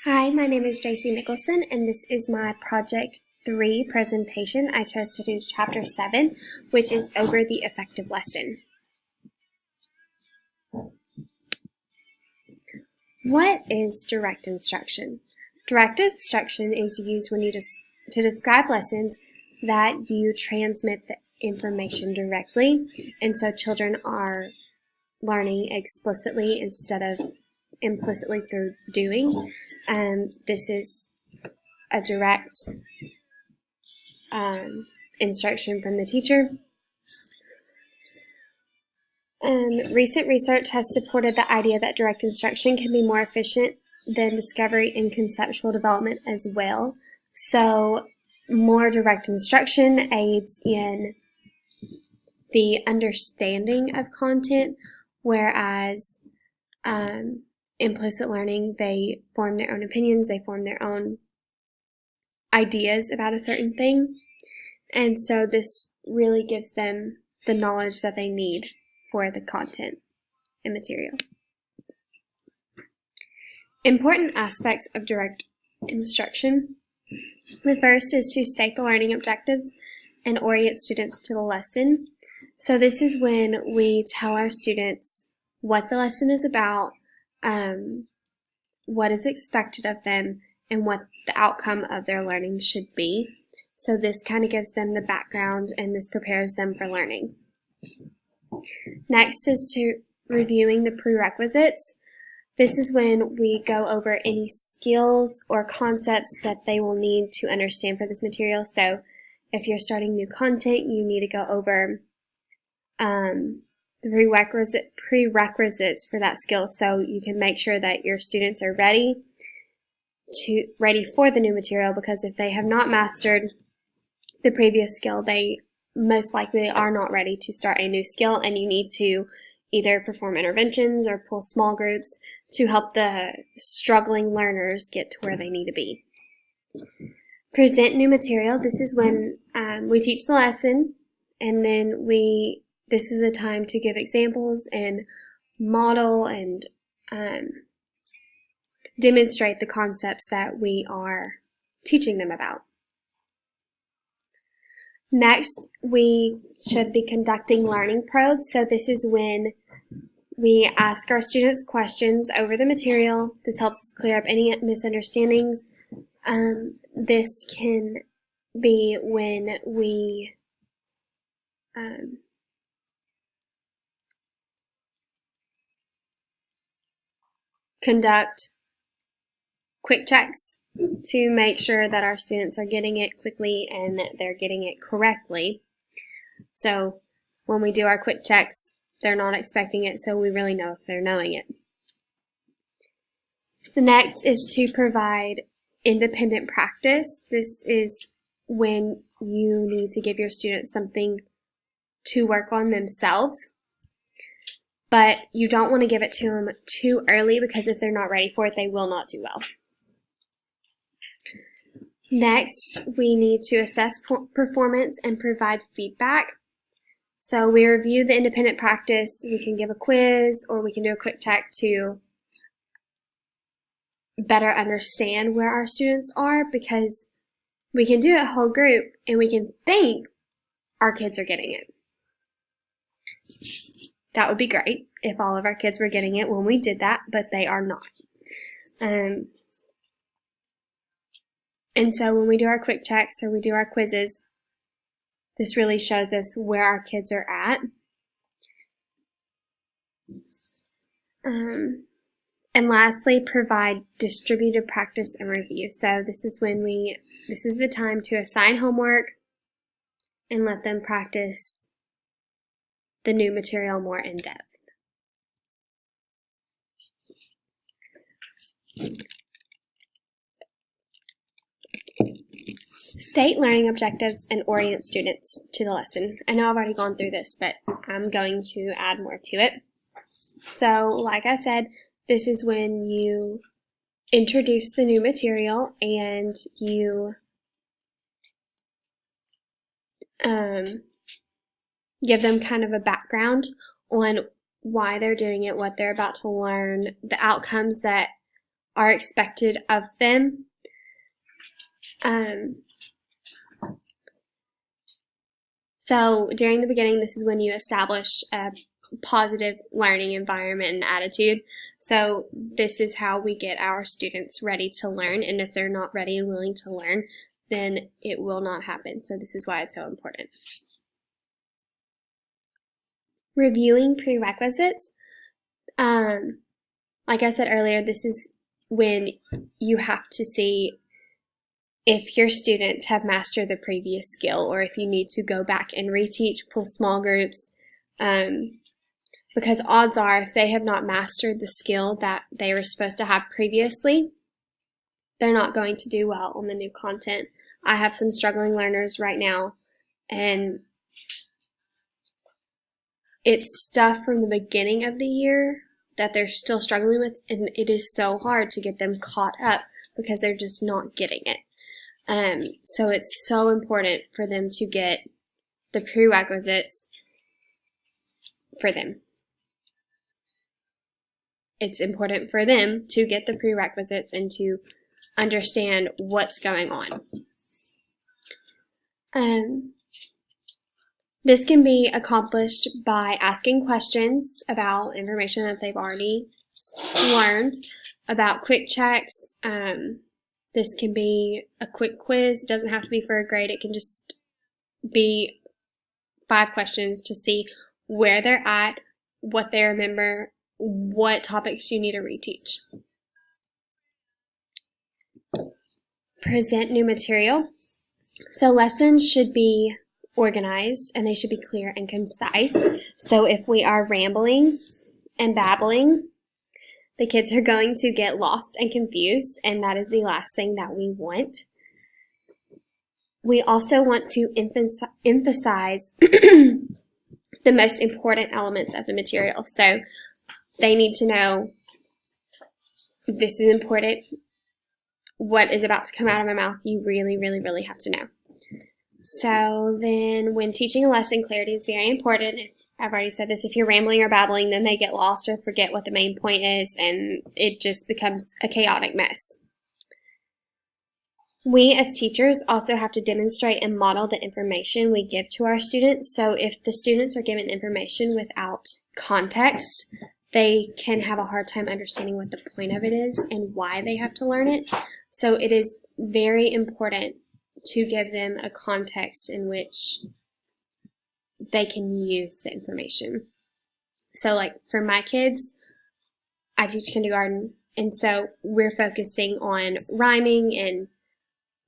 Hi, my name is JC Nicholson, and this is my Project 3 presentation. I chose to do Chapter 7, which is over the effective lesson. What is direct instruction? Direct instruction is used when to describe lessons that you transmit the information directly, and so children are learning explicitly instead of implicitly through doing. This is a direct instruction from the teacher. Recent research has supported the idea that direct instruction can be more efficient than discovery and conceptual development as well. So more direct instruction aids in the understanding of content, whereas implicit learning, they form their own opinions, they form their own ideas about a certain thing. And so this really gives them the knowledge that they need for the content and material. Important aspects of direct instruction. The first is to state the learning objectives and orient students to the lesson. So this is when we tell our students what the lesson is about, what is expected of them, and what the outcome of their learning should be. So this kind of gives them the background, and this prepares them for learning. Next is to reviewing the prerequisites. This is when we go over any skills or concepts that they will need to understand for this material. So if you're starting new content, you need to go over the prerequisites for that skill, so you can make sure that your students are ready for the new material, because if they have not mastered the previous skill, they most likely are not ready to start a new skill, and you need to either perform interventions or pull small groups to help the struggling learners get to where they need to be. Present new material. This is when we teach the lesson, and then this is a time to give examples and model and demonstrate the concepts that we are teaching them about. Next, we should be conducting learning probes. So this is when we ask our students questions over the material. This helps us clear up any misunderstandings. This can be when we conduct quick checks to make sure that our students are getting it quickly and that they're getting it correctly. So when we do our quick checks, they're not expecting it, so we really know if they're knowing it. The next is to provide independent practice. This is when you need to give your students something to work on themselves, but you don't want to give it to them too early, because if they're not ready for it, they will not do well. Next, we need to assess performance and provide feedback. So we review the independent practice, we can give a quiz, or we can do a quick check to better understand where our students are, because we can do a whole group and we can think our kids are getting it. That would be great if all of our kids were getting it when we did that, but they are not. And so when we do our quick checks or we do our quizzes, this really shows us where our kids are at. And lastly, provide distributed practice and review. So this is the time to assign homework and let them practice the new material more in depth. State learning objectives and orient students to the lesson. I know I've already gone through this, but I'm going to add more to it. So, like I said, this is when you introduce the new material and you give them kind of a background on why they're doing it, what they're about to learn, the outcomes that are expected of them. So during the beginning, this is when you establish a positive learning environment and attitude. So this is how we get our students ready to learn, and if they're not ready and willing to learn, then it will not happen. So this is why it's so important. Reviewing prerequisites. Like I said earlier, this is when you have to see if your students have mastered the previous skill, or if you need to go back and reteach, pull small groups, because odds are if they have not mastered the skill that they were supposed to have previously, they're not going to do well on the new content. I have some struggling learners right now, and it's stuff from the beginning of the year that they're still struggling with, and it is so hard to get them caught up because they're just not getting it. So it's so important for them to get the prerequisites for them. It's important for them to get the prerequisites and to understand what's going on. This can be accomplished by asking questions about information that they've already learned, about quick checks. This can be a quick quiz. It doesn't have to be for a grade. It can just be 5 questions to see where they're at, what they remember, what topics you need to reteach. Present new material. So lessons should be organized and they should be clear and concise. So if we are rambling and babbling, the kids are going to get lost and confused, and that is the last thing that we want. We also want to emphasize the most important elements of the material. So they need to know this is important. What is about to come out of my mouth, you really, really, really have to know. So then when teaching a lesson, clarity is very important. I've already said this, if you're rambling or babbling, then they get lost or forget what the main point is, and it just becomes a chaotic mess. We as teachers also have to demonstrate and model the information we give to our students. So if the students are given information without context, they can have a hard time understanding what the point of it is and why they have to learn it. So it is very important to give them a context in which they can use the information. So like for my kids, I teach kindergarten, and so we're focusing on rhyming and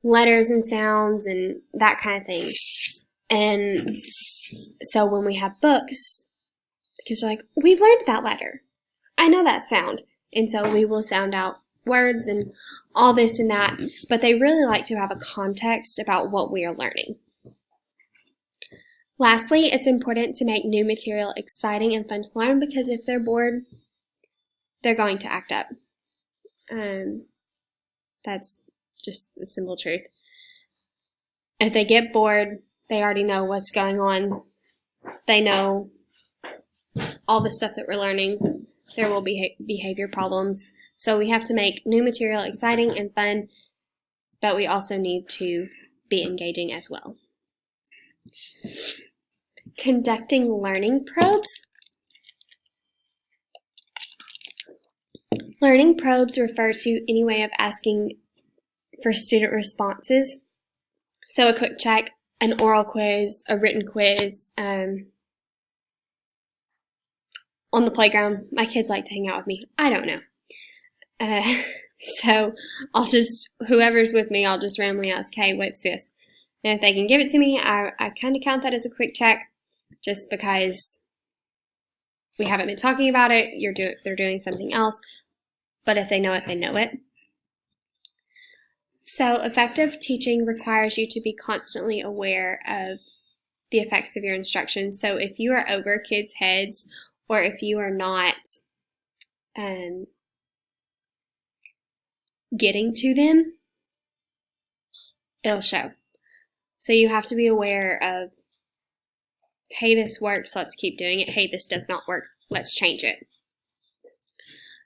letters and sounds and that kind of thing. And so when we have books, the kids are like, we've learned that letter. I know that sound. And so we will sound out words and all this and that, but they really like to have a context about what we are learning. Lastly, it's important to make new material exciting and fun to learn, because if they're bored, they're going to act up. That's just the simple truth. If they get bored, they already know what's going on. They know all the stuff that we're learning. There will be behavior problems. So we have to make new material exciting and fun, but we also need to be engaging as well. Conducting learning probes. Learning probes refer to any way of asking for student responses. So a quick check, an oral quiz, a written quiz. On the playground, my kids like to hang out with me. I don't know. So whoever's with me, I'll just randomly ask, hey, what's this? And if they can give it to me, I kind of count that as a quick check, just because we haven't been talking about it. They're doing something else. But if they know it, they know it. So effective teaching requires you to be constantly aware of the effects of your instruction. So if you are over kids' heads, or if you are not getting to them, it'll show. So you have to be aware of, hey, this works, let's keep doing it. Hey, this does not work, let's change it.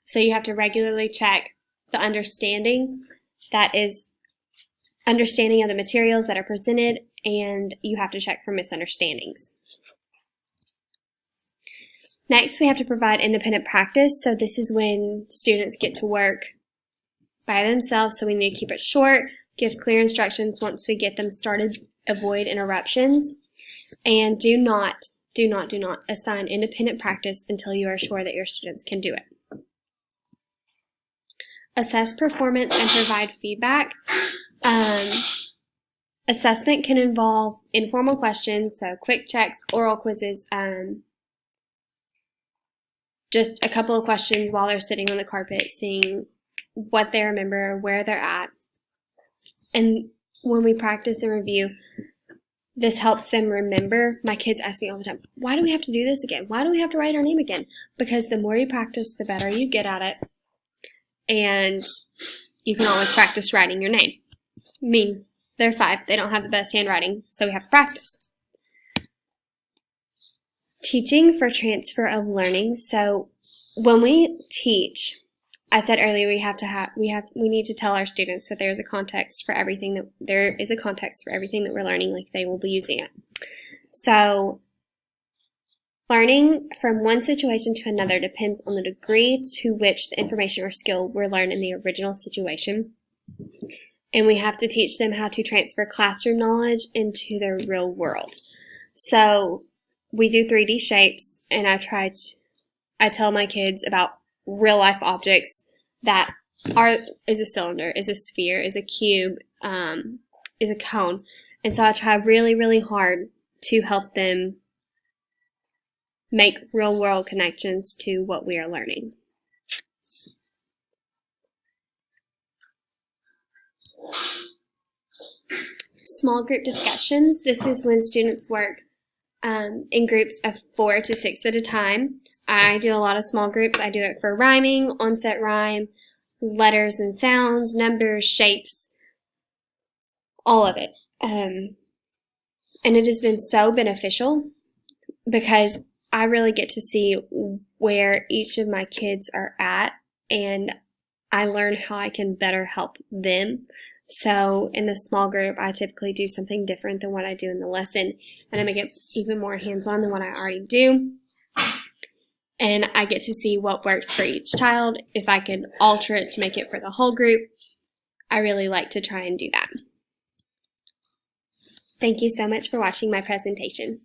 So you have to regularly check the understanding, that is understanding of the materials that are presented, and you have to check for misunderstandings. Next, we have to provide independent practice. So this is when students get to work by themselves, so we need to keep it short, give clear instructions once we get them started, avoid interruptions, and do not assign independent practice until you are sure that your students can do it. Assess performance and provide feedback. Assessment can involve informal questions, so quick checks, oral quizzes, just a couple of questions while they're sitting on the carpet, seeing what they remember, where they're at. And when we practice and review, this helps them remember. My kids ask me all the time, why do we have to do this again? Why do we have to write our name again? Because the more you practice, the better you get at it. And you can always practice writing your name. I mean, they're 5. They don't have the best handwriting, so we have to practice. Teaching for transfer of learning. So when we teach, I said earlier we need to tell our students that there is a context for everything that we're learning, like they will be using it. So learning from one situation to another depends on the degree to which the information or skill were learned in the original situation. And we have to teach them how to transfer classroom knowledge into their real world. So we do 3D shapes, and I tell my kids about real life objects that is a cylinder, is a sphere, is a cube, is a cone. And so I try really, really hard to help them make real world connections to what we are learning. Small group discussions. This is when students work in groups of 4 to 6 at a time. I do a lot of small groups. I do it for rhyming, onset rhyme, letters and sounds, numbers, shapes, all of it. And it has been so beneficial because I really get to see where each of my kids are at, and I learn how I can better help them. So in the small group, I typically do something different than what I do in the lesson, and I make it even more hands-on than what I already do. And I get to see what works for each child. If I can alter it to make it for the whole group, I really like to try and do that. Thank you so much for watching my presentation.